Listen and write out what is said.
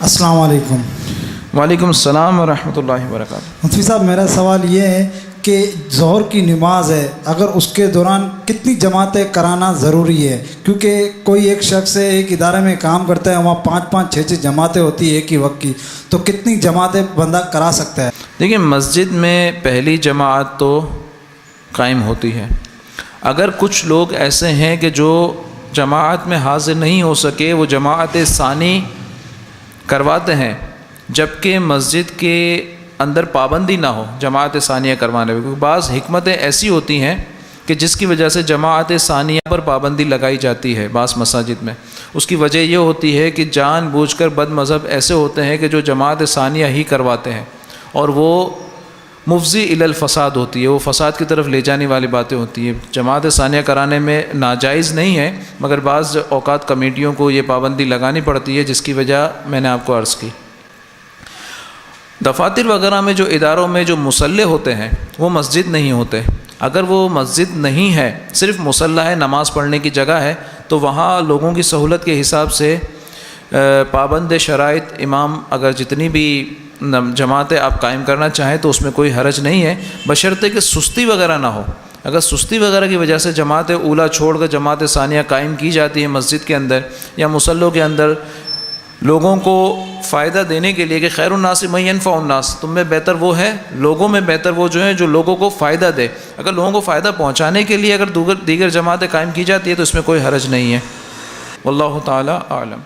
السلام علیکم۔ وعلیکم السلام ورحمۃ اللہ وبرکاتہ۔ مفتی صاحب، میرا سوال یہ ہے کہ ظہر کی نماز ہے، اگر اس کے دوران کتنی جماعتیں کرانا ضروری ہے؟ کیونکہ کوئی ایک شخص ہے، ایک ادارے میں کام کرتا ہے، وہاں 5 6 جماعتیں ہوتی ہیں ایک ہی وقت کی، تو کتنی جماعتیں بندہ کرا سکتا ہے؟ دیکھیں، مسجد میں پہلی جماعت تو قائم ہوتی ہے۔ اگر کچھ لوگ ایسے ہیں کہ جو جماعت میں حاضر نہیں ہو سکے، وہ جماعت ثانی کرواتے ہیں، جبکہ مسجد کے اندر پابندی نہ ہو جماعت ثانیہ کروانے میں، کیونکہ بعض حکمتیں ایسی ہوتی ہیں کہ جس کی وجہ سے جماعت ثانیہ پر پابندی لگائی جاتی ہے بعض مساجد میں۔ اس کی وجہ یہ ہوتی ہے کہ جان بوجھ کر بد مذہب ایسے ہوتے ہیں کہ جو جماعت ثانیہ ہی کرواتے ہیں، اور وہ مفضی الی الفساد ہوتی ہے، وہ فساد کی طرف لے جانے والی باتیں ہوتی ہیں۔ جماعت ثانیہ کرانے میں ناجائز نہیں ہے، مگر بعض اوقات کمیٹیوں کو یہ پابندی لگانی پڑتی ہے، جس کی وجہ میں نے آپ کو عرض کی۔ دفاتر وغیرہ میں جو اداروں میں جو مصلے ہوتے ہیں وہ مسجد نہیں ہوتے۔ اگر وہ مسجد نہیں ہے، صرف مصلی ہے، نماز پڑھنے کی جگہ ہے، تو وہاں لوگوں کی سہولت کے حساب سے پابند شرائط امام اگر جتنی بھی جماعتیں آپ قائم کرنا چاہیں تو اس میں کوئی حرج نہیں ہے، بشرطے کہ سستی وغیرہ نہ ہو۔ اگر سستی وغیرہ کی وجہ سے جماعت اولیٰ چھوڑ کر جماعت ثانیہ قائم کی جاتی ہے مسجد کے اندر یا مصلوں کے اندر، لوگوں کو فائدہ دینے کے لیے کہ خیر الناس من ینفع الناس، تم میں بہتر وہ ہے، لوگوں میں بہتر وہ جو ہے جو لوگوں کو فائدہ دے، اگر لوگوں کو فائدہ پہنچانے کے لیے اگر دیگر جماعتیں قائم کی جاتی ہے تو اس میں کوئی حرج نہیں ہے۔ واللہ تعالی اعلم۔